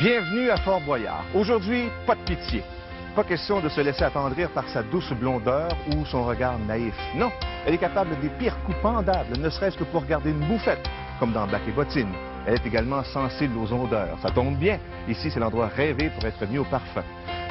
Bienvenue à Fort-Boyard. Aujourd'hui, pas de pitié. Pas question de se laisser attendrir par sa douce blondeur ou son regard naïf. Non, elle est capable des pires coups pendables, ne serait-ce que pour garder une bouffette, comme dans Black et Bottine. Elle est également sensible aux odeurs. Ça tombe bien. Ici, c'est l'endroit rêvé pour être mis au parfum.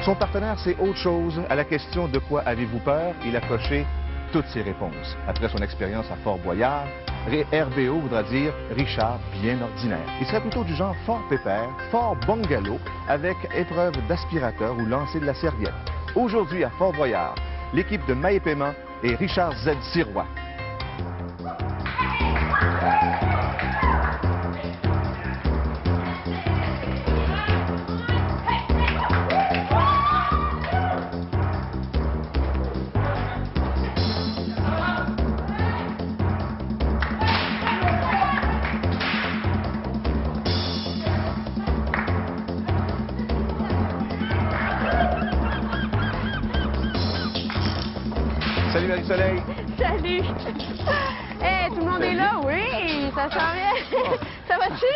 Son partenaire, c'est autre chose. À la question « De quoi avez-vous peur ?», il a coché toutes ses réponses. Après son expérience à Fort-Boyard, RBO voudra dire Richard bien ordinaire. Il serait plutôt du genre fort pépère, fort bungalow, avec épreuve d'aspirateur ou lancer de la serviette. Aujourd'hui à Fort-Boyard, l'équipe de Maë Paiement et Richard Z. Sirois. Salut Marie-Soleil. Salut. Hey, tout le monde est là? Oui, ça s'en vient. Ça va-tu?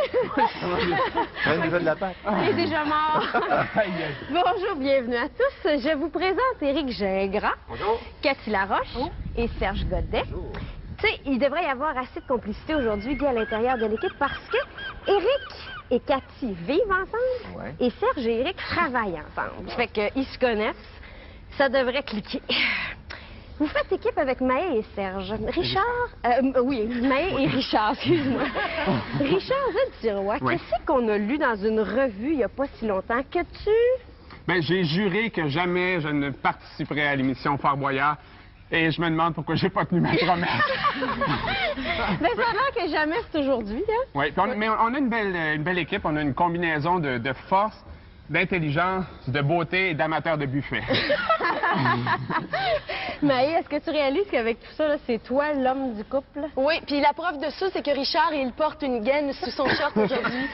Ça va déjà de la pâte. Il est déjà mort. Bonjour, bienvenue à tous. Je vous présente Éric Gingras, Bonjour. Cathy Laroche et Serge Godet. Bonjour. Tu sais, il devrait y avoir assez de complicité aujourd'hui à l'intérieur de l'équipe parce que Éric et Cathy vivent ensemble et Serge et Éric travaillent ensemble. Ça fait qu'ils se connaissent. Ça devrait cliquer. Vous faites équipe avec Maë et Serge. Richard... oui, Maë et Richard, excuse-moi. Richard Z. Sirois, qu'est-ce qu'on a lu dans une revue il n'y a pas si longtemps que tu... Bien, j'ai juré que jamais je ne participerai à l'émission Fort-Boyard et je me demande pourquoi j'ai pas tenu ma promesse. Bien, ça a l'air que jamais c'est aujourd'hui, hein? Oui, mais on a une belle équipe, on a une combinaison de force, d'intelligence, de beauté et d'amateurs de buffet. Maë, est-ce que tu réalises qu'avec tout ça, c'est toi l'homme du couple? Oui, puis la preuve de ça, c'est que Richard, il porte une gaine sous son short aujourd'hui.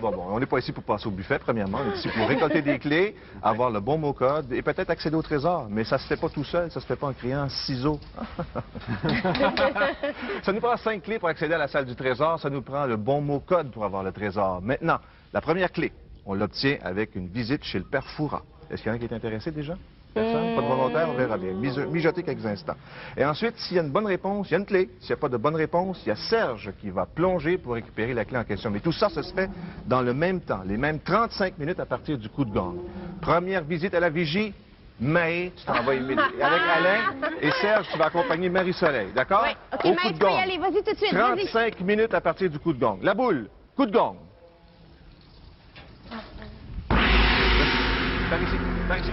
Bon. On n'est pas ici pour passer au buffet, premièrement. On est ici pour récolter des clés, avoir le bon mot-code et peut-être accéder au trésor. Mais ça se fait pas tout seul, ça se fait pas en criant ciseaux. Ça nous prend 5 clés pour accéder à la salle du trésor. Ça nous prend le bon mot-code pour avoir le trésor. Maintenant, la première clé, on l'obtient avec une visite chez le père Fouras. Est-ce qu'il y en a qui est intéressé déjà? Personne? Pas de volontaire? On verra bien. Mijoter quelques instants. Et ensuite, s'il y a une bonne réponse, il y a une clé. S'il n'y a pas de bonne réponse, il y a Serge qui va plonger pour récupérer la clé en question. Mais tout ça, ça se fait dans le même temps, les mêmes 35 minutes à partir du coup de gong. Première visite à la vigie, Maë, tu t'en vas avec Alain, et Serge, tu vas accompagner Marie-Soleil, d'accord? Oui. OK, Au Maë, coup de tu peux y gong. aller. Vas-y tout de suite, vas-y. 35 minutes à partir du coup de gong. La boule, coup de gong. Par ici, par ici.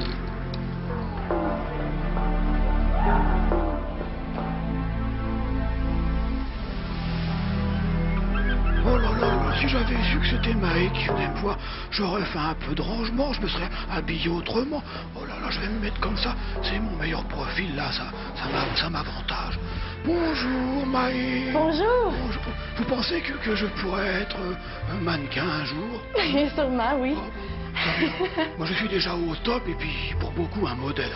Oh là là là, si j'avais su que c'était Maë qui venait me voir, j'aurais fait un peu de rangement, je me serais habillé autrement. Oh là là, je vais me mettre comme ça, c'est mon meilleur profil là, ça m'avantage. Bonjour Maë. Bonjour. Bonjour. Vous pensez que je pourrais être un mannequin un jour? Sûrement, oui. Moi je suis déjà au top et puis pour beaucoup un modèle.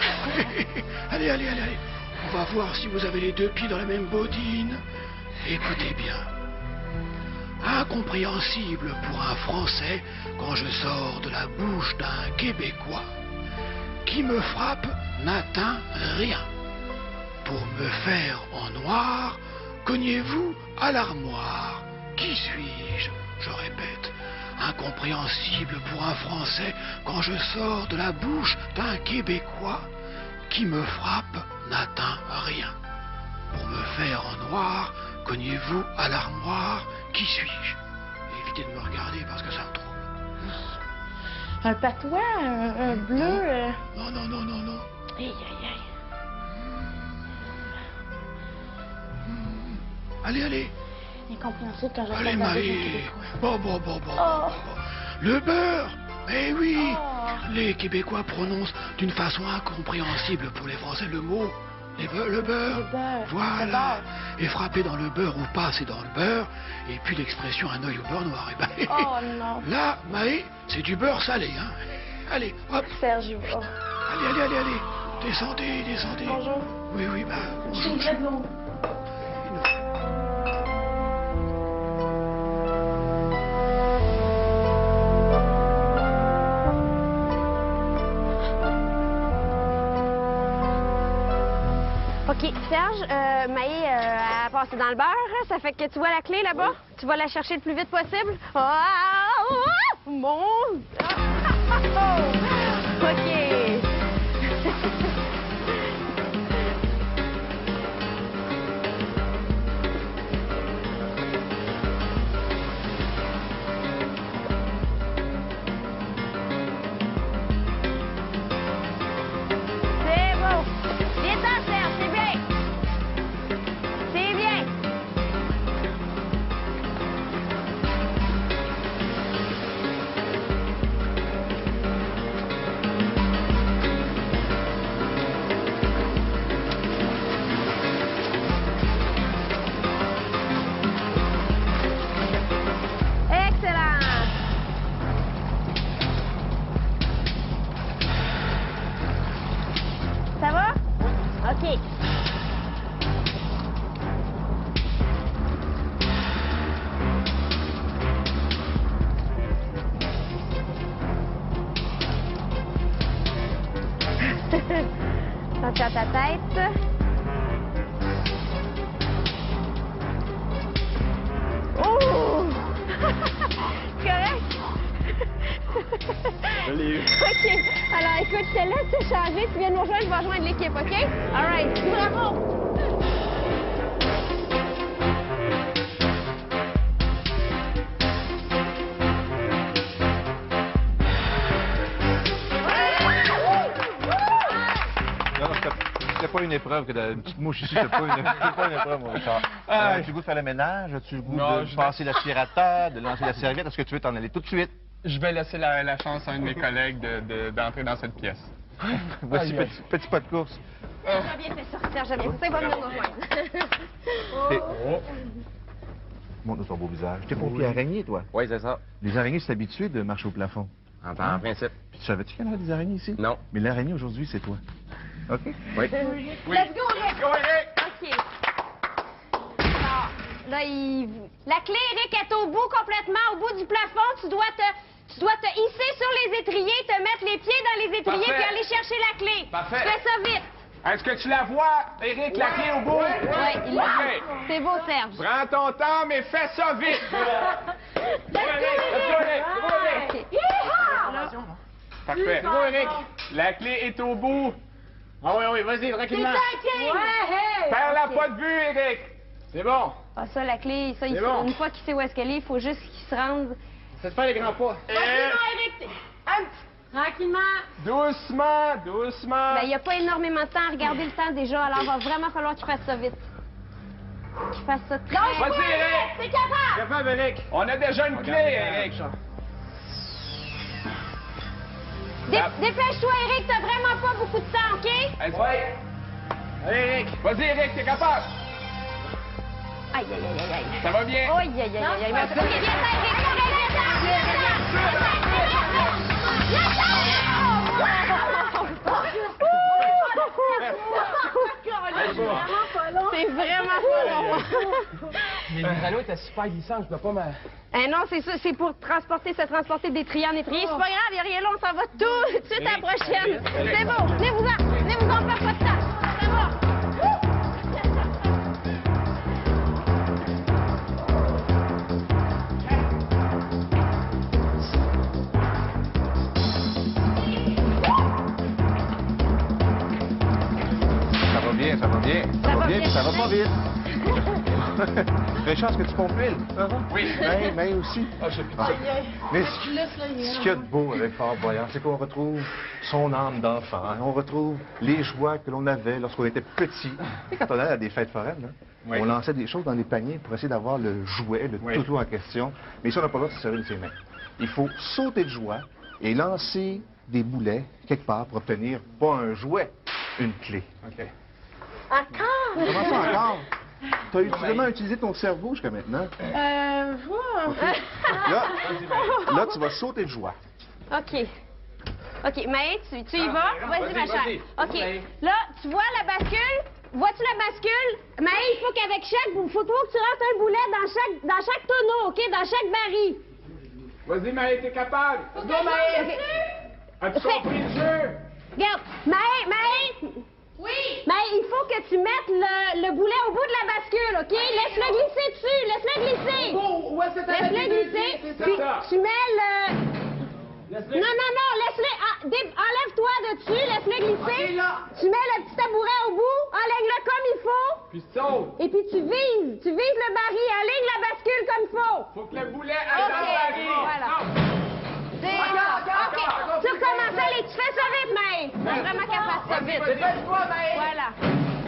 Allez. On va voir si vous avez les deux pieds dans la même bottine. Écoutez bien. Incompréhensible pour un Français quand je sors de la bouche d'un Québécois. Qui me frappe n'atteint rien. Pour me faire en noir, cognez-vous à l'armoire. Qui suis-je? Je répète. Incompréhensible pour un Français quand je sors de la bouche d'un Québécois. Qui me frappe n'atteint rien. Pour me faire en noir, cognez-vous à l'armoire. Qui suis-je? Évitez de me regarder parce que ça me trouble. Un patois, un bleu... Non. Aïe. Allez. Incompréhensible quand je Allez, sors de la bouche d'un Maë. Québécois. Bon. Le beurre. Eh oui. Les Québécois prononcent d'une façon incompréhensible pour les Français le mot. Le beurre. Voilà. Et frapper dans le beurre ou passer dans le beurre. Et puis l'expression un œil au beurre noir. Eh ben, Oh non. là, Maë, c'est du beurre salé, hein. Allez, hop. Serge, oh. Allez. Descendez. Bonjour. Oui, bah, Je suis bonjour. une blonde. OK, Serge, Maë a passé dans le beurre. Ça fait que tu vois la clé là-bas. Tu vas la chercher le plus vite possible. Mon... OK. Ça va? OK. Attention à ta tête. Oh! Correct? Je l'ai eu. OK. Alors, écoute, je te laisse te changer. Tu viens nous rejoindre, je vais rejoindre l'équipe, OK? All right. Bravo! C'était pas une épreuve que une petite mouche ici, c'était pas une épreuve, mon Richard. As-tu le goût de faire le ménage? As-tu le goût de passer l'aspirateur, de lancer la serviette? Est-ce que tu veux t'en aller tout de suite? Je vais laisser la chance à un de mes collègues d'entrer dans cette pièce. Voici petit pas de course. J'ai bien fait ça, Serge, j'ai bien fait ça. Il va venir nous rejoindre. Montre-nous ton beau visage. T'es pompier araignée, toi? Oui, c'est ça. Les araignées, c'est habitué de marcher au plafond. En principe. Puis tu savais-tu qu'il y en avait des araignées ici? Non. Mais l'araignée, aujourd'hui, c'est toi. OK? Oui. Let's go, Eric! OK. Alors, là, la clé, Eric, est au bout, complètement au bout du plafond. Tu dois te hisser sur les étriers, te mettre les pieds dans les étriers, Parfait. puis aller chercher la clé. Parfait. Fais ça vite. Est-ce que tu la vois, Éric, la clé au bout? Oui, il l'a. OK. C'est beau, Serge. Prends ton temps, mais fais ça vite! Let's go, Eric! OK. Parfait. C'est bon, Éric. La clé est au bout. Ah oui, vas-y, tranquillement. Perds-la pas de vue, Éric. C'est bon. Ah, ça, la clé, ça, bon. une fois qu'il sait où est-ce qu'elle est, il faut juste qu'il se rende. Ça te fait les grands pas. Tranquillement. Doucement, doucement. Ben, il n'y a pas énormément de temps à regarder le temps déjà, alors il va vraiment falloir qu'il fasse ça vite. Qu'il fasse ça très vite. Vas-y, Éric. C'est capable! Capable, Eric. On a déjà une clé, Éric. Dépêche-toi, Eric, t'as vraiment pas beaucoup de temps, OK? Allez, Éric. Vas-y, Éric, t'es capable. Aïe, aïe, aïe, aïe. Ça va bien? Aïe, aïe, aïe, aïe, aïe. OK, viens, c'est vraiment pas long. Mais les anneaux étaient super glissants, je peux pas me... Non, c'est ça, c'est pour se transporter d'étrier en étrier. C'est pas grave, y a rien là, on s'en va tout de suite à la prochaine. C'est bon, venez-vous-en, perdez pas de temps. Ça va. Ça va bien, ça va bien. Ça va bien, puis ça va pas vite. Richard, est-ce que tu pompes l'huile? Oui. Mais aussi. Ah, je sais plus. Mais ce qu'il y a de beau avec Fort Boyard, c'est qu'on retrouve son âme d'enfant. On retrouve les joies que l'on avait lorsqu'on était petit. Et quand on allait à des fêtes foraines, là, Oui. on lançait des choses dans les paniers pour essayer d'avoir le jouet, le toutou en question. Mais ça, on n'a pas le droit de se servir de ses mains. Il faut sauter de joie et lancer des boulets quelque part pour obtenir, pas un jouet, une clé. OK. Encore? Comment ça encore? Tu as vraiment utilisé ton cerveau jusqu'à maintenant. Là, tu vas sauter de joie. OK. OK, Maë, tu y vas? Vas-y, ma chère. vas-y. OK. Maë. Là, tu vois la bascule? Vois-tu la bascule? Maë, il faut qu'avec chaque... Il faut que tu rentres un boulet dans chaque tonneau, OK? Dans chaque baril. Vas-y, Maë, t'es capable. OK. As-tu compris le jeu? Regarde, Maë, Oui! Mais il faut que tu mettes le boulet au bout de la bascule, OK? Laisse-le glisser dessus, laisse-le glisser. Où est-ce que t'as Laisse-le glisser, puis tu mets le... Non, laisse-le... Enlève-toi de dessus, laisse-le glisser. OK, là. Tu mets le petit tabouret au bout, enlève-le comme il faut. Puis saute. Et puis tu vises le baril, enligne la bascule comme il faut. Faut que le boulet aille dans le baril. Voilà. OK, tu recommences, allez, tu fais ça vite, Maë. T'as vraiment qu'à faire ça vite. Dépêche-toi, Maë. Voilà.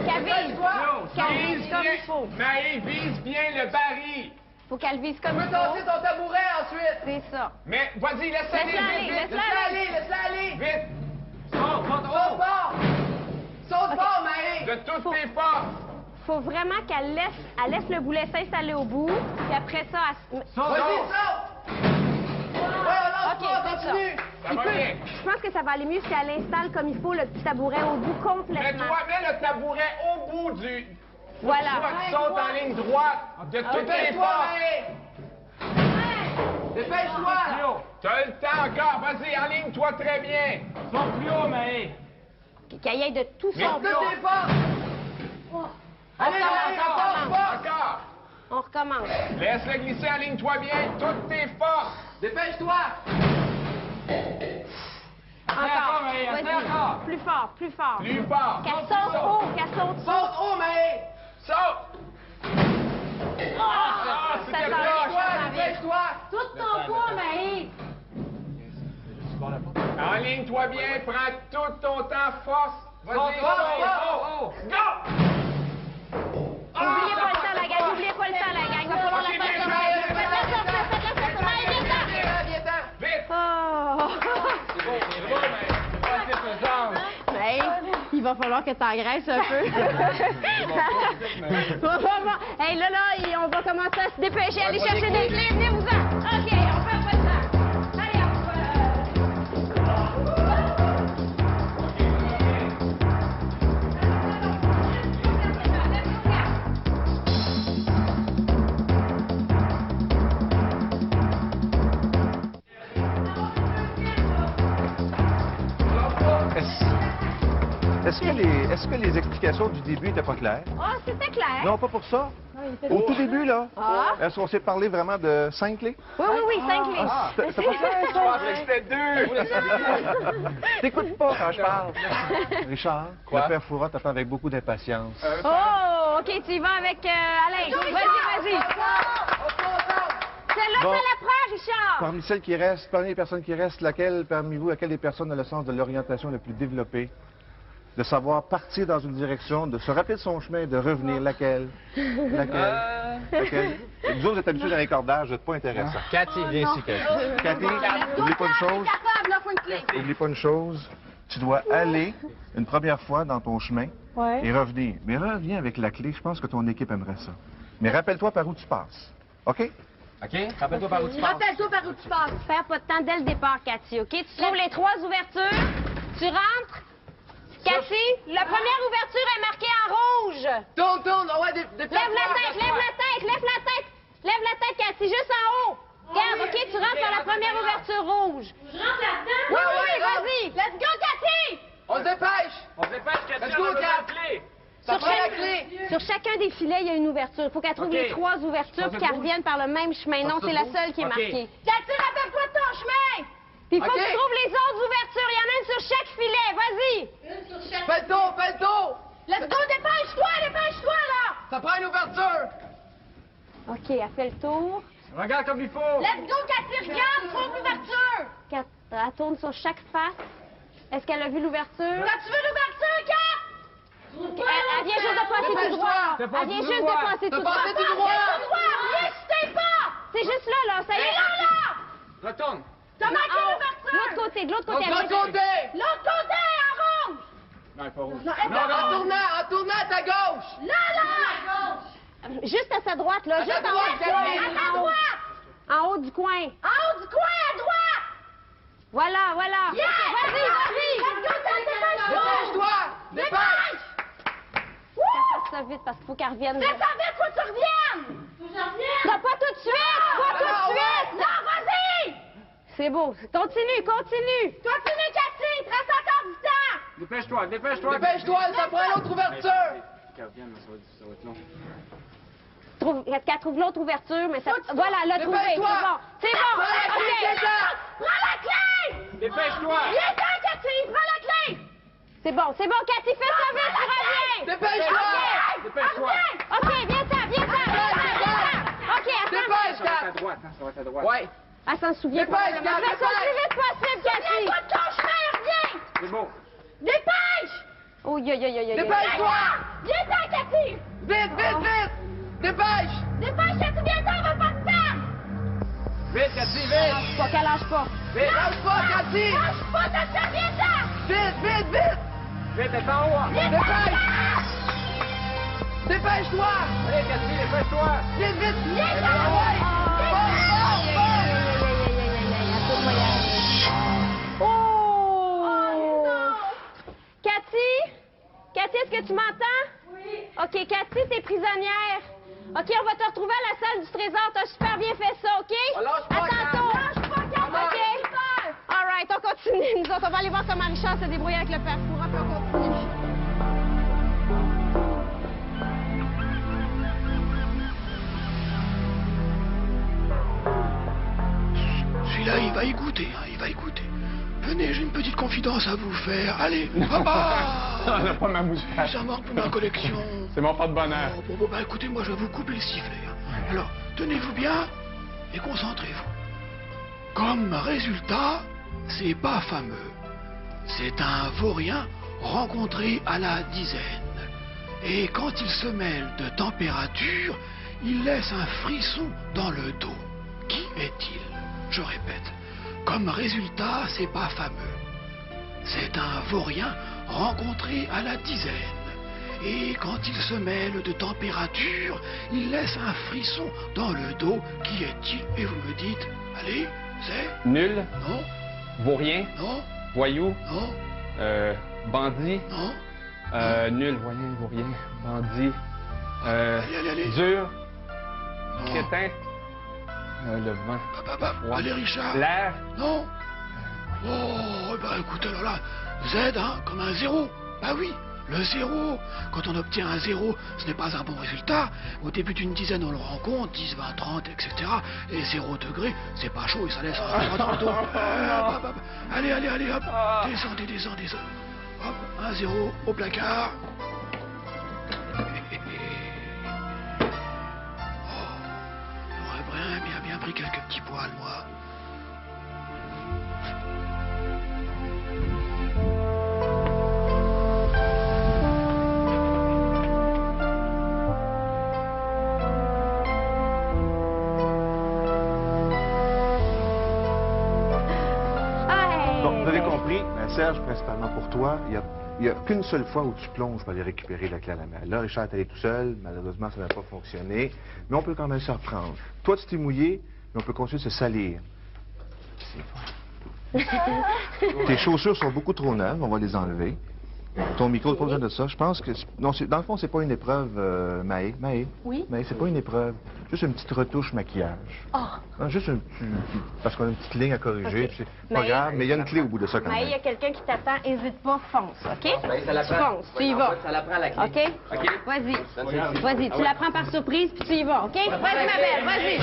Qu'elle vise comme il faut. Maë, vise bien le baril. Faut qu'elle vise comme il Tu peux faut. tasser ton tabouret ensuite. C'est ça. Mais vas-y, laisse-la aller, Laisse-la aller, vite, vite. laisse-la aller. Laisse-la aller. Vite. Saute fort. Saute fort, Maë. De toutes tes forces. Faut vraiment qu'elle laisse le boulet s'installer au bout, puis après ça, elle se... Vas-y, saute. OK, c'est ça. Ça va bien. Je pense que ça va aller mieux si elle installe comme il faut le petit tabouret au bout complètement. Mets le tabouret au bout du... Voilà. Toi, tu sautes en ligne droite de toutes tes Dépêche-toi, forces. Maë. Dépêche-toi. T'as le temps encore. Vas-y, enligne-toi très bien. Saute plus haut, Maë. Qu'elle y aille de tout son Toutes poids. tes forces. Allez, Maë, encore force. Encore. On recommence. Laisse-le glisser, enligne-toi bien. Toutes tes forces. Dépêche-toi. Encore. Maë, Vas-y. encore. Plus fort, plus fort. Plus fort. Qu'elle saute haut, qu'elle saute haut. Saute haut, Maë. Saute. Ça c'était s'en proche. vient. Dépêche-toi. Tout ton poids, Maë. Enligne-toi bien. Prends tout ton temps. Force. Vas-y. Saute. Go. Oubliez pas le temps, la gang. Oubliez pas le temps, la gang. Il va falloir la Ok, faire bien, sortir. bien, Faites-la sortir, faites-la sortir. Maë, viens-t'en. Vite. Oh. C'est bon, mais c'est pas assez pesant. Hey, il va falloir que tu engraisses un peu. Hey, là, on va commencer à se dépêcher. Allez chercher des clés. Venez-vous-en. OK, on fait pas de temps. Allez, on va... Est-ce que les explications du début n'étaient pas claires? Ah, c'était clair. Non, pas pour ça. Au tout début, là, Ah. est-ce qu'on s'est parlé vraiment de 5 clés? Oui, 5 clés. C'était pas ça? Je pensais que c'était 2. T'écoutes pas quand je parle. Richard, Quoi? le père Fouras t'attend avec beaucoup d'impatience. Oh, OK, tu y vas avec Alain. Vas-y. Celle-là, Bon. c'est la prend, Richard. Parmi les personnes qui restent, parmi vous, laquelle des personnes a le sens de l'orientation le plus développé? De savoir partir dans une direction, de se rappeler de son chemin et de revenir. Laquelle? Laquelle? Nous autres, vous êtes habitués dans les cordages, vous n'êtes pas intéressants. Cathy, viens ici, Cathy. Cathy, n'oublie pas une chose. N'oublie pas une chose. Tu dois aller une première fois dans ton chemin et revenir. Mais reviens avec la clé. Je pense que ton équipe aimerait ça. Mais rappelle-toi par où tu passes. OK? OK? Rappelle-toi par où tu passes. Rappelle-toi par où tu passes. Faire pas de temps dès le départ, Cathy, OK? Tu trouves les 3 ouvertures, tu rentres. Cathy, la première ouverture est marquée en rouge. Tourne. Ouais, dépêche-toi. Lève la tête, Cathy, juste en haut. Regarde, OK, tu rentres par la première ouverture rouge. Je rentre là-dedans? Oui, vas-y. Let's go, Cathy! On se dépêche. Cathy, Let's go, on a Kat. la clé. Ça prend la clé. Sur chacun des filets, il y a une ouverture. Il faut qu'elle trouve OK. les 3 ouvertures puis qu'elle revienne par le même chemin. Non, c'est la seule qui est OK. marquée. Cathy, rappelle-toi de ton chemin! Puis il faut OK. que tu trouves les autres ouvertures. Il y en a une sur chaque filet. Vas-y! Fais le tour. Let's go, dépêche-toi, là! Ça prend une ouverture. OK, elle fait le tour. Regarde comme il faut. Let's go, Cathy, regarde, trouve l'ouverture! Elle tourne sur chaque face. Est-ce qu'elle a vu l'ouverture? As-tu vu l'ouverture, Kat? Elle vient juste de passer tout droit. Elle vient juste de passer tout droit. T'as passé tout droit. N'hésitez pas! C'est juste là, ça y est. Là! Retourne. T'as manqué l'ouverture! De l'autre côté, L'autre elle vient juste- côté. L'autre côté, en rouge! Non, pas rouge. En tournant à ta gauche. Là! Juste à sa droite, là. À Juste ta en haut. droite, Cathy. À ta droite! En haut du coin. En haut du coin, à droite! Voilà. Dépêche-toi. Dépêche. Qu'elle fasse ça vite parce qu'il faut qu'elle revienne. Fais ça vite, faut que tu reviennes! Non, pas tout de suite! Pas tout de suite! Non, vas-y! C'est beau. Continue, Cathy! Il te reste encore du temps! Dépêche-toi. Dépêche-toi, dépêche-toi. Dépêche-toi, ça prend l'autre ouverture! Qu'elle revienne, ça va être long. Qu'elle trouve l'autre ouverture, mais ça... Voilà, elle l'a trouvé. C'est bon. C'est bon. Prends la clé, OK. Gaëtan! Prends la clé! Dépêche-toi. Viens-t'en, Cathy! Prends la clé! C'est bon, Cathy, fais ça vite, tu reviens! Dépêche-toi! Dépêche-toi. OK, viens-t'en! OK, attends. Dépêche, Ça va être à Kat! droite, hein, ça va être à droite. Ouais. Elle s'en souvient pas. Dépêche, Fais Kat, ça le plus dépêche! vite possible, Cathy! Viens-toi de ton chemin, reviens! C'est bon. Dépêche! Oh, Dépêche-toi! Viens-t'en, Cathy! Vite! Dépêche! Dépêche, Cathy, viens-t'en, on va pas te perdre! Vite, Cathy, vite. Lâche pas, qu'elle lâche pas. Lâche pas, Cathy! Lâche pas, t'as viens-t'en! Vite! Vite, t'es en haut. Dépêche! Dépêche-toi! Allez, Cathy, dépêche-toi. Vite! Viens-t'en! Oh! Cathy? Cathy, est-ce que tu m'entends? Oui. OK, Cathy, t'es prisonnière. OK, on va te retrouver à la salle du trésor. T'as super bien fait ça, OK? Lâche pas, À tantôt. Kat. Lâche pas, Kat. OK. All right, on continue. Nous autres, on va aller voir comment Richard se débrouille avec le père Foura, puis on continue. Celui-là, il va y goûter, hein, il va y goûter. Venez, j'ai une petite confidence à vous faire. Allez, papa! On n'a pas ma moustache. Ça manque pour ma collection. C'est mon porte-bonheur. Bon, bah écoutez, moi je vais vous couper le sifflet. Hein. Alors, tenez-vous bien et concentrez-vous. Comme résultat, c'est pas fameux. C'est un vaurien rencontré à la dizaine. Et quand il se mêle de température, il laisse un frisson dans le dos. Qui est-il? Je répète. Comme résultat, c'est pas fameux. C'est un vaurien rencontré à la dizaine. Et quand il se mêle de température, il laisse un frisson dans le dos. Qui est-il? Et vous me dites, allez, c'est? Nul, Non, vaurien, non, voyou, non, bandit, non. nul, voyant, vaurien, bandit, Allez. dur, Non. crétin, le vent, froid. Allez, Richard. L'air, Non. Oh, bah écoute, alors là, Z, hein, comme un zéro. Bah oui, le zéro. Quand on obtient un zéro, ce n'est pas un bon résultat. Au début d'une dizaine, on le rencontre, 10, 20, 30, etc. Et 0 degré, c'est pas chaud et ça laisse un froid dans le dos. Allez, hop. Descendez. Hop, un zéro au placard. J'aurais bien pris quelques petits poils, moi. Bon, vous avez compris, Serge, principalement pour toi, il n'y a qu'une seule fois où tu plonges pour aller récupérer la clé à la mer. Là, Richard est allé tout seul, malheureusement, ça n'a pas fonctionné, mais on peut quand même se reprendre. Toi, tu t'es mouillé, mais on peut continuer de se salir. Tes chaussures sont beaucoup trop neuves, on va les enlever. Ton micro, pas besoin de ça. Je pense que... Non, dans le fond, c'est pas une épreuve, Maë. Oui? Maë, c'est pas une épreuve. Juste une petite retouche maquillage. Ah! Non, juste un petit... Parce qu'on a une petite ligne à corriger. Ok. C'est pas Maë, grave, mais il y a une clé au bout de ça quand Maë, il y même. a quelqu'un qui t'attend. Hésite pas, fonce, OK? Ça la Tu prend. fonces, tu y vas. Ça la prend, la clé. OK? Vas-y. Vas-y, tu la prends par surprise, puis tu y vas, OK? Vas-y, ma belle, vas-y.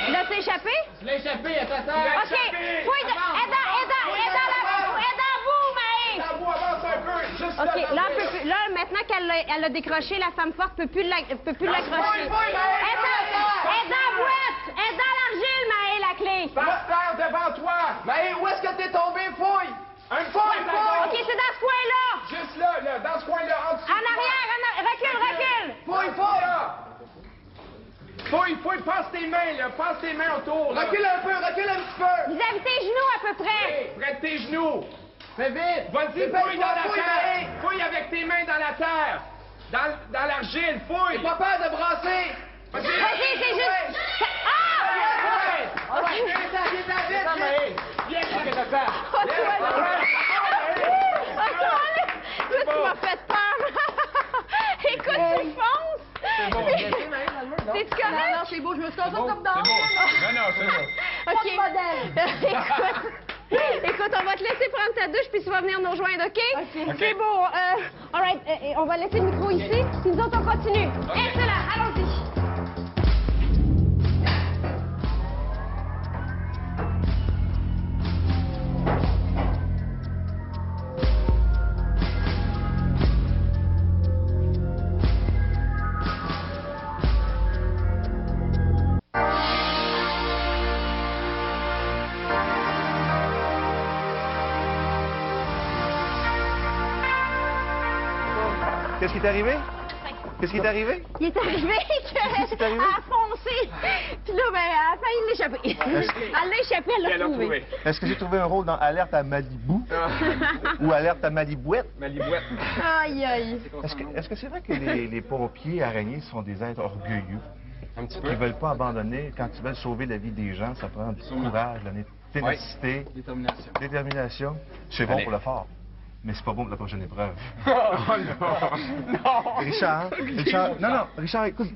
Là, t'es échappé? Je l'ai échappé, attends. OK. Fouille de... Aide dans vous, Maë. OK, là, maintenant qu'elle a décroché, la femme forte peut plus l'accrocher. Elle est dans la boîte. Elle est dans l'argile, Maë, la clé. Pasteur devant toi! Mais où est-ce que t'es tombé, fouille? Un fouille! OK, c'est dans ce coin-là. Juste là, dans ce coin-là, en dessous. En arrière, recule. Fouille! Fouille, passe tes mains, là, passe tes mains autour, là. Recule un petit peu! Vis-à-vis tes genoux, à peu près. Près de tes genoux. Fais vite! Vas-y, fouille dans la terre. Fouille avec tes mains dans la terre. Dans l'argile, fouille. Pas peur de brasser! Vas-y, c'est juste... Ah! OK, viens, Viens, je vais te faire. Oh, toi, là. Tu m'as fait peur. Écoute, tu fonces. C'est bon. C'est correct? Non, c'est beau, je me suis comme dans C'est beau. Non, c'est beau. OK. Écoute, on va te laisser prendre ta douche, puis tu vas venir nous rejoindre, OK? C'est beau. All right, on va laisser le micro ici, puis nous autres, on continue. Excellent, allons-y. Qu'est-ce qui est arrivé? Qu'est-ce qui est arrivé? Il est arrivé C'est arrivé? qu'elle a foncé. Puis là, ben, elle a failli l'échapper. Elle l'a échappé, elle l'a trouvé. Est-ce que j'ai trouvé un rôle dans Alerte à Malibu ou Alerte à Malibouette? Malibouette. Aïe, aïe. Est-ce que c'est vrai que les pompiers araignées sont des êtres orgueilleux? Un petit Qui peu. ne veulent pas abandonner. Quand ils veulent sauver la vie des gens, ça prend du courage, de la ténacité, détermination. C'est bon Allez. pour le fort, mais c'est pas bon pour la prochaine épreuve. Oh non! Non! Richard, Richard, écoute.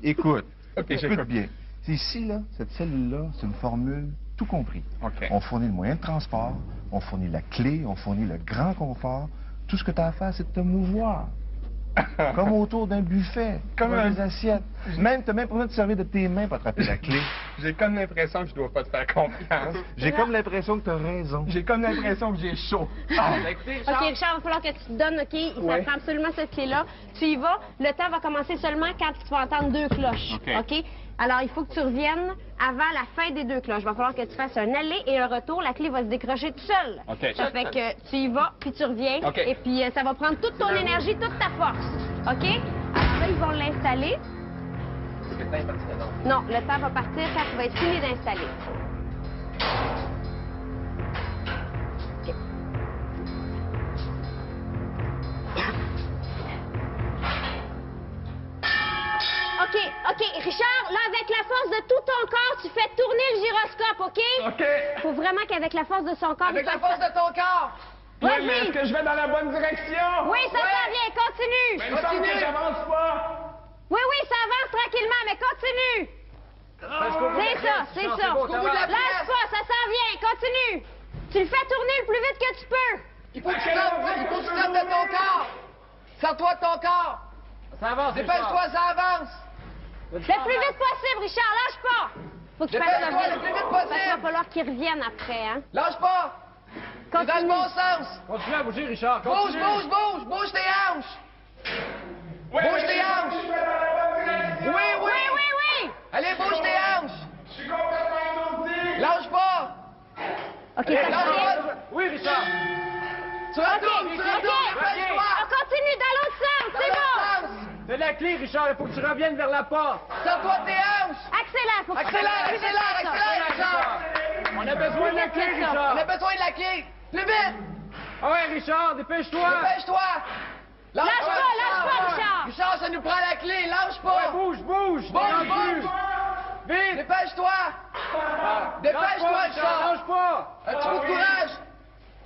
OK, Écoute j'écoute. bien. C'est ici, là, cette cellule-là, c'est une formule tout compris. OK. On fournit le moyen de transport, on fournit la clé, on fournit le grand confort. Tout ce que tu as à faire, c'est de te mouvoir. Comme autour d'un buffet, comme des assiettes. Même, tu n'as même pas besoin de te servir de tes mains pour attraper la clé. J'ai comme l'impression que je dois pas te faire confiance. J'ai comme l'impression que tu as raison. J'ai comme l'impression que j'ai chaud. Écoutez, OK, Richard, il va falloir que tu te donnes, OK? Ça Ouais. prend absolument cette clé-là. Tu y vas. Le temps va commencer seulement quand tu vas entendre 2 cloches. OK. Alors, il faut que tu reviennes avant la fin des 2 cloches. Il va falloir que tu fasses un aller et un retour. La clé va se décrocher tout seul. OK. Ça fait que tu y vas, puis tu reviens. OK. Et puis, ça va prendre toute ton énergie, toute ta force. OK? Alors là, ils vont l'installer. Non, le temps va partir quand tu vas être fini d'installer. OK. OK, Richard, là, avec la force de tout ton corps, tu fais tourner le gyroscope, OK? OK. Faut vraiment qu'avec la force de son corps... Avec il la fasse force ça. de ton corps. Oui, Vas-y. mais est-ce que je vais dans la bonne direction? Oui, ça s'en vient, continue! Mais il me semble que j'avance pas. Oui, ça avance tranquillement, mais continue! C'est ça. Au bout de la Lâche pièce. pas, ça s'en vient, continue! Tu le fais tourner le plus vite que tu peux! Il faut que tu sortes de ton corps. Sors-toi de ton corps. Ça avance, Dépêche-toi, ça avance. Le plus vite possible, Richard, lâche pas! Faut que tu fasses ça Dépêche-toi vite. le plus vite Parce qu'il va possible. falloir qu'il revienne après, hein? Lâche pas. C'est dans le bon sens. Continue à bouger, Richard. Bouge tes hanches. Bouge tes hanches. Oui. Allez, bouge tes hanches. Je suis complètement étourdi. Lâche pas. OK, ça Lâche s'en vient. pas. Oui, Richard. Tu retournes, OK. dépêche-toi. On continue dans l'autre sens, Dans c'est l'autre bon! sens. C'est la clé, Richard. Il faut que tu reviennes vers la porte. Sors-toi de tes hanches. Accélère, faut que tu Accélère, fasses ça. Richard. On a besoin de la clé, Fais ça. On Richard. a besoin de la clé. Plus vite. Ah ouais, Richard, dépêche-toi. Dépêche-toi. Lâche pas, Richard. Richard, ça nous prend la clé. Lâche pas. Bouge. Bouge. Vite. Dépêche-toi. Dépêche-toi, Richard. Richard. Lâche pas. Un petit coup de courage.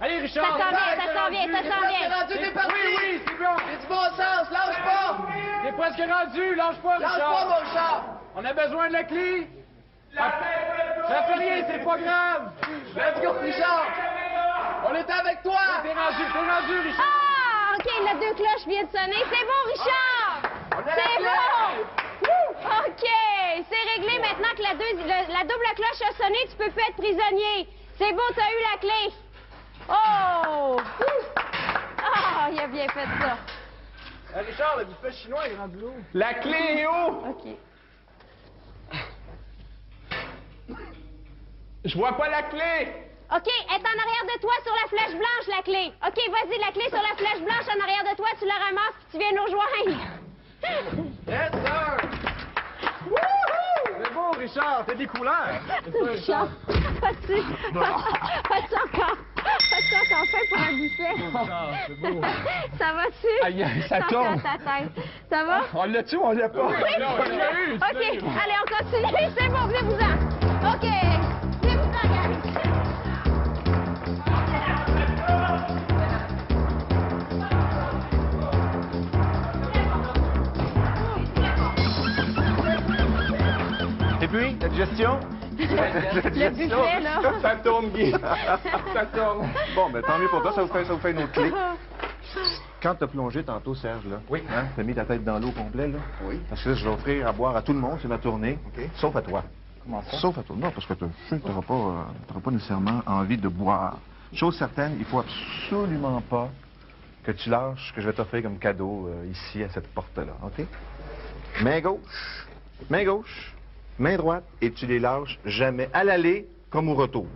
Allez, Richard. Ça s'en vient. T'es rendu, t'es parti. Oui, c'est bon. C'est du bon sens. Lâche pas. T'es presque rendu. Lâche pas, Lâche Richard. pas, mon Richard. On a besoin de la clé. Ça fait rien, c'est pas grave. Let's go, Richard. On est avec toi. T'es rendu, Richard. Ah, OK, la 2 cloches vient de sonner. C'est bon, Richard! C'est bon! OK, c'est réglé maintenant que la double cloche a sonné, tu peux plus être prisonnier. C'est beau, t'as eu la clé. Oh! Ah, il a bien fait ça. Richard, le buffet chinois est rendu où? La clé est où? OK. Je vois pas la clé. OK, elle est en arrière de toi sur la flèche blanche, la clé. OK, vas-y, la clé sur la flèche blanche en arrière de toi, tu la ramasses puis tu viens nous rejoindre. Yes, sir! C'est beau, Richard, t'as des couleurs. Richard, pas-tu encore faim pour un buffet? C'est beau. Ça va-tu? Aïe, aïe, ça T'en tourne. fais à ta tête. Ça va? On l'a-tu ou on l'a pas? Oui. On l'a eu. OK, allez, on continue. C'est bon, venez-vous-en. OK, venez-vous-en, guys. Et puis, la digestion? Le buffet, là. Ça tourne, Guy. Ça tourne. Bon, ben tant mieux pour toi, ça vous fait une autre clé. Quand t'as plongé tantôt, Serge, là, Oui. hein, t'as mis ta tête dans l'eau complet, là? Oui. Parce que là, je vais offrir à boire à tout le monde, c'est ma tournée, OK. sauf à toi. Comment ça? Sauf à toi. Non, parce que je sais que t'auras pas nécessairement envie de boire. Chose certaine, il faut absolument pas que tu lâches ce que je vais t'offrir comme cadeau ici, à cette porte-là, OK? Main gauche, main droite, et tu les lâches jamais, à l'aller comme au retour.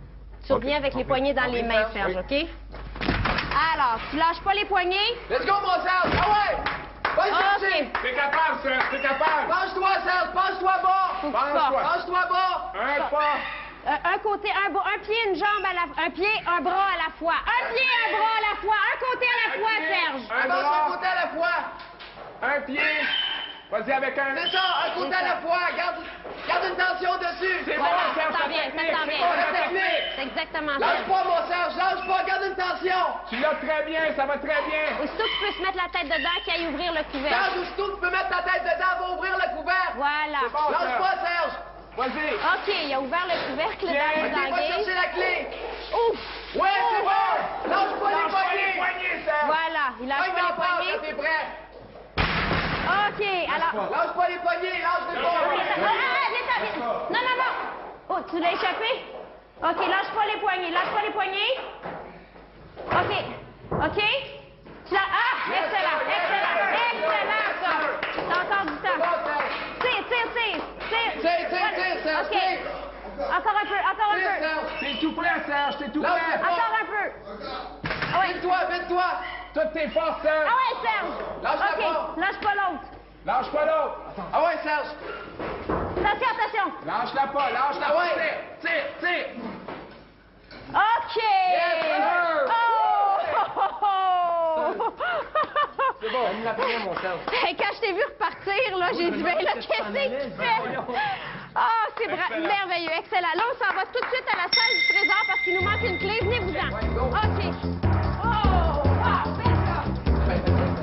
Tu reviens avec les poignets dans les mains, Serge, OK? Alors, tu lâches pas les poignets? Let's go, mon Serge! Ah ouais! Va le chercher! OK. T'es capable, Serge, t'es capable. Penche-toi, Serge! Penche-toi bas! Faut que tu Penche-toi. sortes. Penche-toi bas! Un pas. Un côté, un pied, une jambe un pied, un bras à la fois. Un pied, un bras à la fois. Un côté à la fois, Serge. Un Avance un bras, côté à la fois! un pied. Vas-y avec un... C'est ça, un côté à la fois! Garde une tension dessus! C'est bon, Voilà, Serge, ça ta s'en vient, ça technique. s'en C'est vient. bon, la Technique. technique. C'est exactement ça. Lâche pas, mon Serge! Lâche pas! Garde une tension! Tu l'as très bien, ça va très bien. Aussitôt que tu peux se mettre la tête dedans, qu'il aille ouvrir le couvercle. Serge, aussitôt que tu peux mettre ta tête dedans, va ouvrir le couvercle! Voilà. C'est bon, Lâche Serge. pas, Serge! Vas-y. OK, il a ouvert le couvercle Tiens, dans les Ok, va anguilles. chercher la clé! Ouf! Ouais, c'est bon! Lâche pas les Lâche pas les poignets! poignets, Serge. Voilà, il lâche Pogne pas la les passe, poignets. t'es prêt! OK, alors... Lâche pas les poignets! Lâche les poignets! Non, non, non! Oh, tu l'as échappé? OK, lâche pas les poignets, lâche pas les poignets. OK, OK. Tu l'as... Ah, excellent, excellent, excellent, ça. T'as encore du temps. Tire, tire, tire, tire. Tire, Serge, OK. tire. Encore un peu, encore un Tire, peu. Serge! T'es tout prêt, Serge, t'es tout Lâche prêt. pas. Encore un peu. Ah ouais, Vite-toi, vite-toi! Toutes tes forces, Serge. ah ouais, Serge. Lâche la OK, barre. lâche pas l'autre. Lâche pas l'autre. Ah ouais, Serge! Attention, attention. Lâche-la pas, lâche-la Ah pas. ouais. Tire, tire. OK. sir. Oh! C'est bon. Elle me l'a pris, mon Serge. Hey, quand je t'ai vu repartir, là, j'ai dit, ben là, qu'est-ce que tu fais? Ah, c'est Excellent. merveilleux, excellent. Là, on s'en va tout de suite à la salle du trésor parce qu'il nous manque une clé. Venez-vous-en. OK. Oh, wow, belle ça.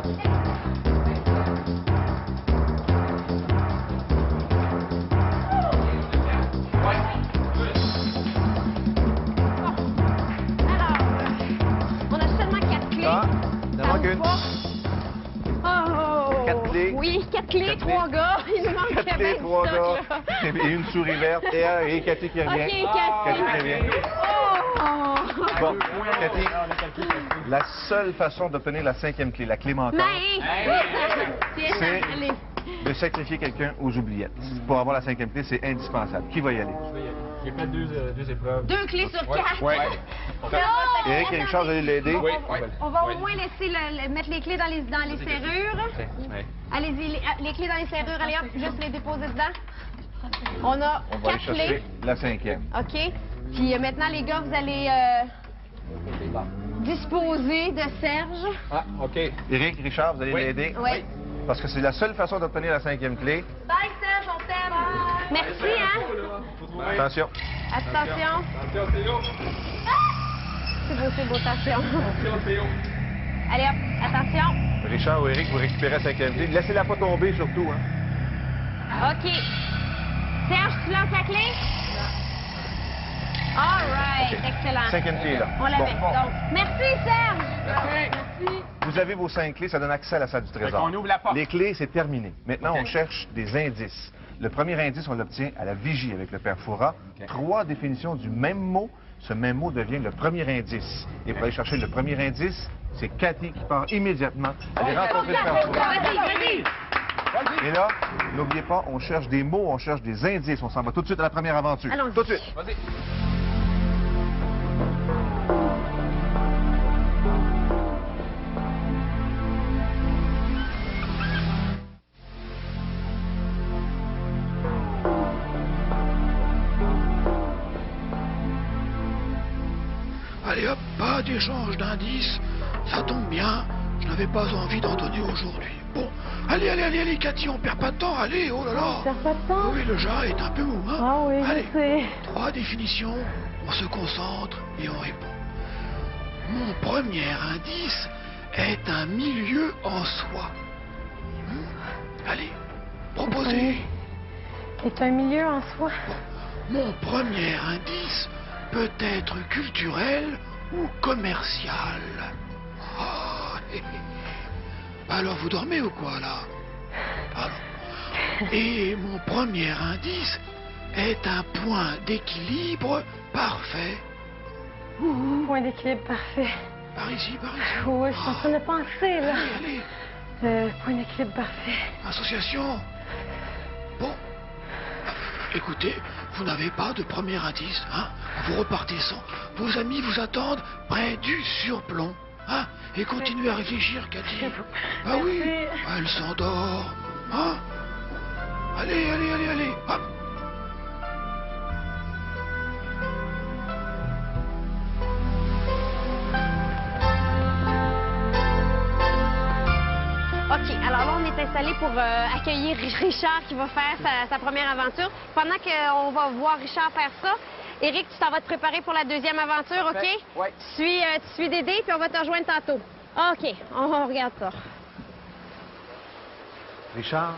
Alors, on a seulement 4 clés. Ah, il en Ça manque vous une. va? Oh! 4 clés. Oui, 4 clés, 4 3 clés. gars. Il nous manque 4 bien clés, du 3 stock, gars. là. Et une souris verte. Et Cathy qui revient. OK, Cathy. Cathy qui revient. Oh! Bon, Cathy, la seule façon d'obtenir la 5e clé, la clé manquante, Mais, C'est- allez. de sacrifier quelqu'un aux oubliettes. Pour avoir la 5e clé, c'est indispensable. Qui va y aller? J'ai fait deux épreuves. 2 clés sur 4. Ouais. Éric et Richard, vous allez l'aider? Oui. On va au moins laisser mettre les clés dans les serrures. Allez-y, les clés dans les serrures, allez hop, juste les déposer dedans. On a On va aller 4 chercher clés. la 5e. OK. Puis maintenant, les gars, vous allez disposer de Serge. Ah, OK. Éric, Richard, vous allez Oui. l'aider? Oui. Parce que c'est la seule façon d'obtenir la 5e clé. Bye, Serge, on t'aime. Merci, hein? Attention. Attention. Attention, c'est haut. C'est beau, attention. Attention, c'est haut. Allez hop, attention. Richard ou Éric, vous récupérez la 5e clé. Laissez-la pas tomber, surtout. Hein? OK. Serge, tu lances la clé? All right, excellent. 5e clé, là. On l'avait. Bon. Donc, merci, Serge. Merci. Vous avez vos 5 clés, ça donne accès à la salle du trésor. On ouvre la porte. Les clés, c'est terminé. Maintenant, OK. on cherche des indices. Le premier indice, on l'obtient à la vigie avec le père Fouras. OK. 3 définitions du même mot. Ce même mot devient le premier indice. Et pour aller chercher le premier indice, c'est Cathy qui part immédiatement aller rencontrer le père Fouras. Vas-y. Et là, n'oubliez pas, on cherche des mots, on cherche des indices. On s'en va tout de suite à la première aventure. Allons-y. Tout de suite. Vas-y. Allez hop, pas d'échange d'indices. Ça tombe bien, je n'avais pas envie d'en donner aujourd'hui. Bon, allez, Cathy, on perd pas de temps, allez, oh là là. On perd pas de temps. Oui, le jar est un peu mou, hein. Ah oui, allez, je sais. 3 définitions, on se concentre et on répond. Mon premier indice est un milieu en soi. Allez, proposez. C'est un milieu en soi. Mon premier indice peut être culturel ou commercial. Oh, hé, hé. Alors vous dormez ou quoi là? Alors. Et mon premier indice est un point d'équilibre parfait. Point d'équilibre parfait. Par ici, par ici. Oui, je suis en train de penser, là. Allez, allez. Point d'équilibre parfait. Association. Bon. Écoutez, vous n'avez pas de premier indice, hein? Vous repartez sans. Vos amis vous attendent près du surplomb, hein? Et continuez à réfléchir, Cathy. Ah oui, elle s'endort, hein? Allez, allez, allez, allez, hop. OK, alors là, on est installé pour accueillir Richard qui va faire sa première aventure. Pendant qu'on va voir Richard faire ça, Éric, tu t'en vas te préparer pour la deuxième aventure, OK? Oui. Tu suis Dédé, puis on va te rejoindre tantôt. OK, on regarde ça. Richard,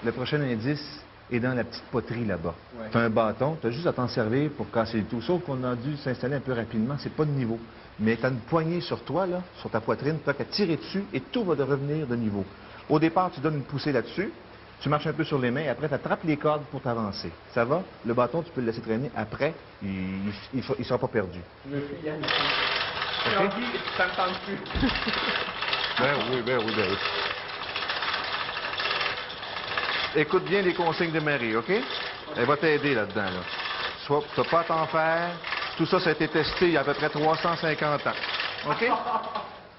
le prochain indice est dans la petite poterie là-bas. Ouais. Tu as un bâton, tu as juste à t'en servir pour casser le tout. Sauf qu'on a dû s'installer un peu rapidement, c'est pas de niveau. Mais tu as une poignée sur toi, là, sur ta poitrine, tu n'as qu'à tirer dessus et tout va revenir de niveau. Au départ, tu donnes une poussée là-dessus, tu marches un peu sur les mains et après, tu attrapes les cordes pour t'avancer. Ça va? Le bâton, tu peux le laisser traîner. Après, il ne sera pas perdu. Je me fie, Yann. OK? Ça me tente plus. Ben oui, ben oui, ben oui. Écoute bien les consignes de Marie, OK? Elle va t'aider là-dedans, là. Soit, tu n'as pas à t'en faire. Tout ça, ça a été testé il y a à peu près 350 ans. OK?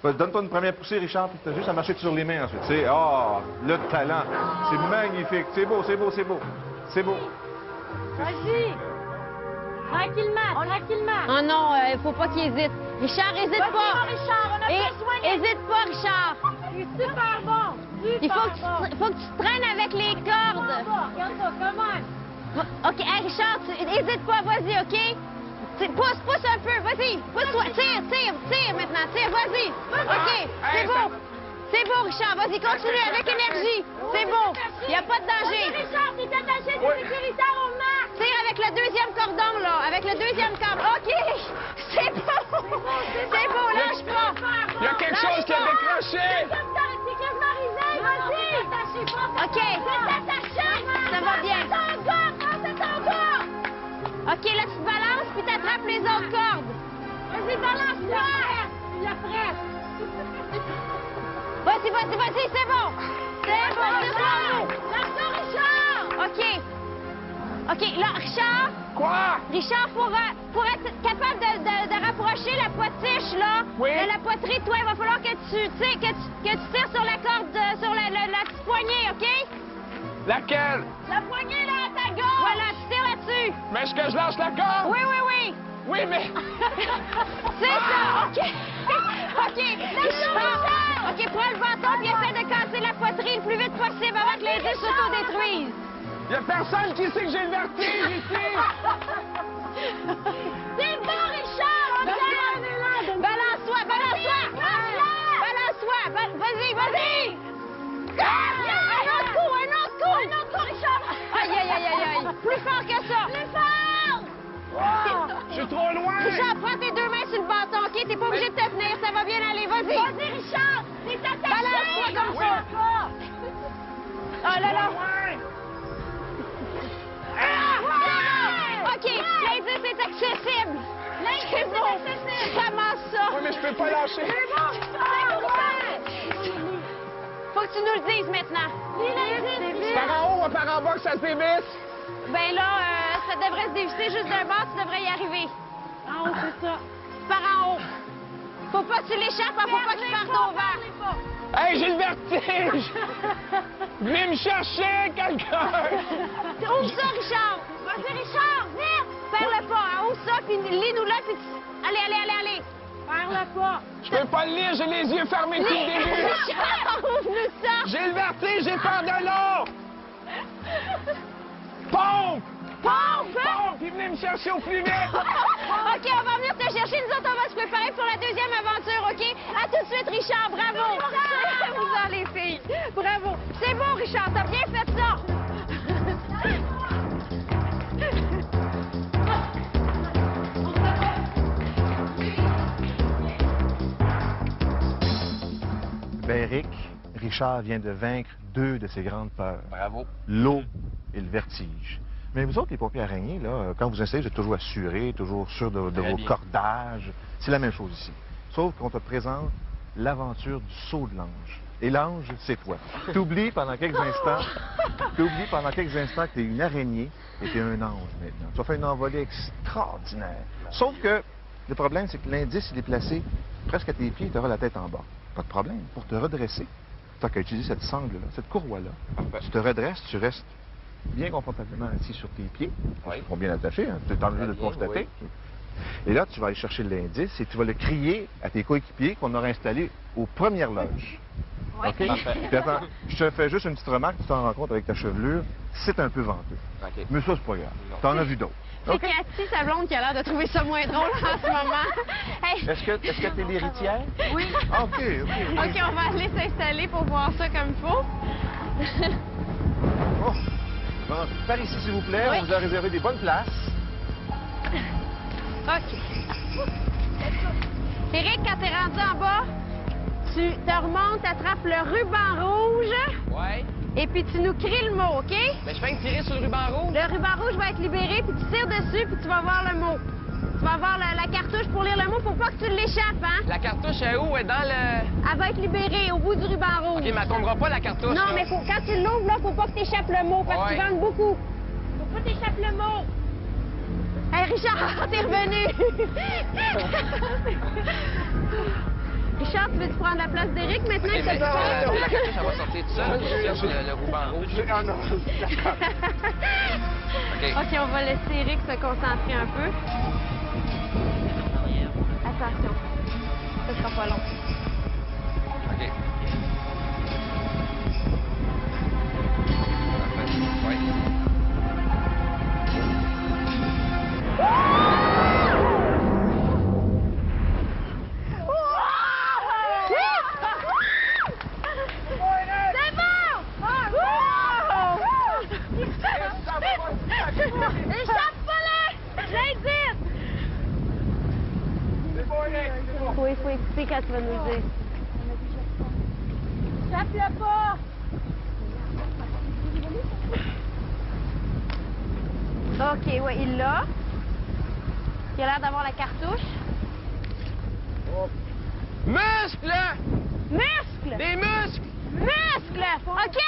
Ben, donne-toi une première poussée, Richard, puis tu as juste à marcher sur les mains ensuite. C'est, le talent. C'est magnifique. C'est beau, c'est beau, c'est beau. C'est beau. Vas-y! Tranquillement, tranquillement. Oh non, faut pas qu'il hésite. Richard, hésite pas. Richard, on a besoin. Hésite pas, Richard. C'est super bon. Il faut que tu te traînes avec les cordes. Regarde ça, comment? OK, hey, Richard, hésite pas, vas-y, OK? Pousse un peu, vas-y. Pousse-toi, tire maintenant, tire, vas-y. OK, c'est beau. C'est beau, Richard, vas-y, continue avec énergie. C'est beau, il n'y a pas de danger. Richard, t'es attaché, t'es sécuritaire au max. Tire avec le deuxième cordon, là, avec le deuxième cordon. OK, c'est beau. C'est beau, lâche pas. Il y a quelque chose qui a décroché. C'est quasiment arrivé, vas-y. OK, c'est attaché. Ça va bien. C'est ton corps. OK, là, tu te balances, puis t'attrapes les autres cordes. Vas-y, balance-toi. Il est prêt. Vas-y, c'est bon. C'est bon. Lâche-toi, Richard. OK, là, Richard. Quoi? Richard, pour être capable de rapprocher la potiche, là, Oui. de la poterie, toi, il va falloir que tu tires sur la corde, sur la petite poignée, OK? Laquelle? La poignée, là, à ta gauche. Voilà, tu tires là-dessus. Mais est-ce que je lâche la corde? Oui. Oui, mais... C'est ça, OK. OK, Richard. OK, prends le bâton puis essaie de casser la poterie le plus vite possible avant que les dés s'autodétruisent. Il y a personne qui sait que j'ai le vertige ici. C'est bon, Richard, on t'aime. Balance-toi. Vas-y. Un autre coup, Richard. Aïe. Plus fort que ça. Plus fort. Je suis trop loin. Richard, prends tes deux mains sur le bâton, OK? T'es pas obligé de te tenir, ça va bien aller. Vas-y. Vas-y, Richard. T'es attaché. Balance-toi comme ça. Oh là là. OK, l'indice est accessible. L'indice est accessible. Ramasse ça. Oui, mais je peux pas lâcher. Faut que tu nous le dises maintenant. Par en haut ou par en bas que ça se dévisse? Ben là, ça devrait se dévisser juste d'un bord, tu devrais y arriver. En haut, c'est ça. Par en haut. Faut pas que tu l'échappes, faut pas qu'il parte au vent. Hey, j'ai le vertige! Venez me chercher, quelqu'un! Ouvre ça, Richard! Vas-y, Richard, vite! Perds le pas, hein? Ouvre ça, puis lis-nous là, puis Allez! Perds le pas! Je peux pas le lire, j'ai les yeux fermés depuis le début! Richard, ouvre-nous ça! J'ai le vertige, j'ai peur de l'eau! Pompe! Pompe! Puis venez me chercher au plus vite! OK, on va venir te chercher. Nous autres, on va se préparer pour la deuxième aventure, OK? À tout de suite, Richard. Bravo! Vous les filles. Bravo. C'est bon, Richard. T'as bien fait ça. Éric, Richard vient de vaincre 2 de ses grandes peurs. Bravo. L'eau et le vertige. Mais vous autres, les pompiers araignées, là, quand vous installez, vous êtes toujours assurés, toujours sûr de vos bien. cordages. C'est la même chose ici. Sauf qu'on te présente l'aventure du saut de l'ange. Et l'ange, c'est toi. T'oublies pendant quelques instants, que t'es une araignée et t'es un ange maintenant. Tu vas faire une envolée extraordinaire. Sauf que le problème, c'est que l'indice, il est placé presque à tes pieds et tu auras la tête en bas. Pas de problème. Pour te redresser, tu n'as qu'à utiliser cette sangle-là, cette courroie-là. Tu te redresses, tu restes bien confortablement assis sur tes pieds. Oui. Ils sont bien attachés, hein? Tu es en mesure de le constater. Oui. Et là, tu vas aller chercher l'indice et tu vas le crier à tes coéquipiers qu'on aura installés aux premières loges. OK? Parfait. Puis attends, je te fais juste une petite remarque, tu t'en rends compte avec ta chevelure, c'est un peu venteux. OK. Mais ça, c'est pas grave. T'en as vu d'autres. C'est Cathy, sa blonde, qui a l'air de trouver ça moins drôle en ce moment. Hey. Est-ce que t'es l'héritière? Oui. OK. OK, on va aller s'installer pour voir ça comme il faut. Oh. Bon, par ici, s'il vous plaît. Oui. On vous a réservé des bonnes places. OK. Éric, quand t'es rendu en bas, tu te remontes, t'attrapes le ruban rouge Ouais. et puis tu nous cries le mot, OK? Mais je fais que tirer sur le ruban rouge. Le ruban rouge va être libéré, puis tu tires dessus, puis tu vas voir le mot. Tu vas avoir la cartouche pour lire le mot. Faut pas que tu l'échappes, hein? La cartouche est où? Elle est dans le... Elle va être libérée au bout du ruban rouge. OK, mais elle tombera pas, la cartouche. Non, là. mais quand tu l'ouvres, là, faut pas que tu échappes le mot, parce que Ouais. tu vannes beaucoup. Faut pas t'échappes le mot. Hey, Richard, t'es revenu. Richard, tu veux-tu prendre la place d'Éric maintenant? OK, que mais t'as peur? la cartouche, elle va sortir toute seule. Je cherche le ruban rouge. Ah non, d'accord. OK. OK, on va laisser Éric se concentrer un peu. Attention, ça sera pas long. OK. Parfait. Ouais. C'est bon! Échappe pas là! Je l'indique! Oui, il faut écouter quand tu vas nous le dire. Échappe-le pas! OK, oui, il l'a. Il a l'air d'avoir la cartouche. Muscle! Muscle! Des muscles! Muscle! OK!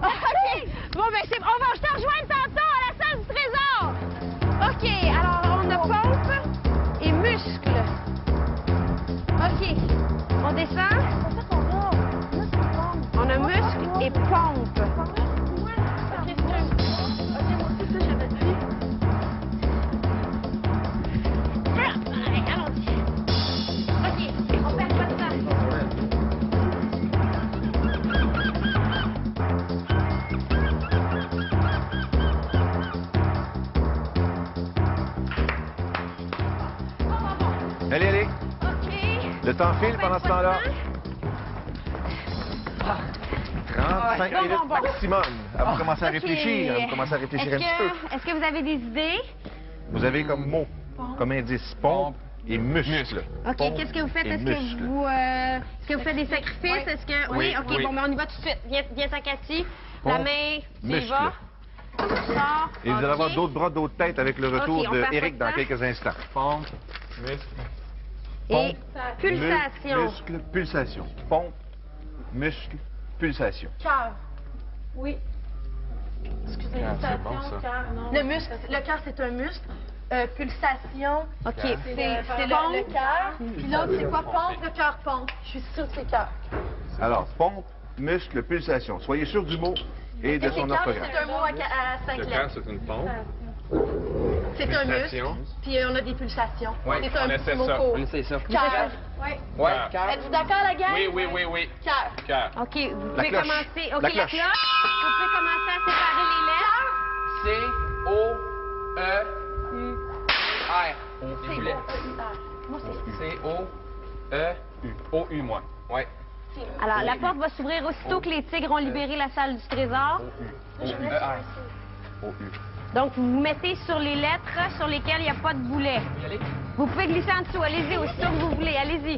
OK! Bon, ben, c'est... je te rejoins tantôt à la salle du trésor! OK, alors, on a pompe et muscle. OK. On descend? On a muscle et pompe. Allons-y. OK, on perd pas de temps. Allez. OK. Le temps file pendant ce temps-là. 35 Bon, minutes bon. maximum. Vous commencez à OK. réfléchir. Vous commencez à réfléchir un petit peu. Est-ce que vous avez des idées? Vous avez comme mot, comme indice, pompe et muscle. OK, Pompe qu'est-ce que vous faites? et Est-ce muscle. que vous, faites des sacrifices? Est-ce que... Oui, OK, oui. bon, mais on y va tout de suite. Viens ça, Cathy. La Pompe, main, tu y muscle. vas. Sors. Et vous allez OK. avoir d'autres bras, d'autres têtes avec le retour OK, on perd pas d'Éric de dans temps. quelques instants. Pompe, muscle. Et Pompe, pulsation. Muscle, pulsation. Pompe, muscle, pulsation. Cœur. Oui. Excusez, Ah, c'est bon, ça. cœur, non. Le muscle, le cœur, c'est un muscle. Pulsation, OK, c'est c'est le cœur. Puis l'autre, c'est quoi? Pompe, le cœur pompe. Je suis sûre que c'est cœur. Alors, pompe, muscle, pulsation. Soyez sûr du mot et de Et son c'est cœur, orthographe. c'est un mot à 5 Le lettres. cœur, c'est une pompe. C'est un muscle. Pulsation. Puis on a des pulsations. Oui, c'est un on petit essaie mot ça. court. On essaie ça. Cœur. Oui. Ouais, Cœur. cœur. Êtes-vous d'accord, la gang? Oui. Cœur. Cœur. OK, vous La pouvez cloche. commencer. OK, La la cloche. cloche. Vous pouvez commencer à séparer les lettres. C-O-E-R. C'est Poulet. Moi, c'est O-U, moi. Ouais. Alors, la porte va s'ouvrir aussitôt que les tigres ont libéré la salle du trésor. O-U-E-R. Donc, vous vous mettez sur les lettres sur lesquelles il n'y a pas de boulet. Vous pouvez glisser en dessous. Allez-y, aussitôt que vous voulez. Allez-y.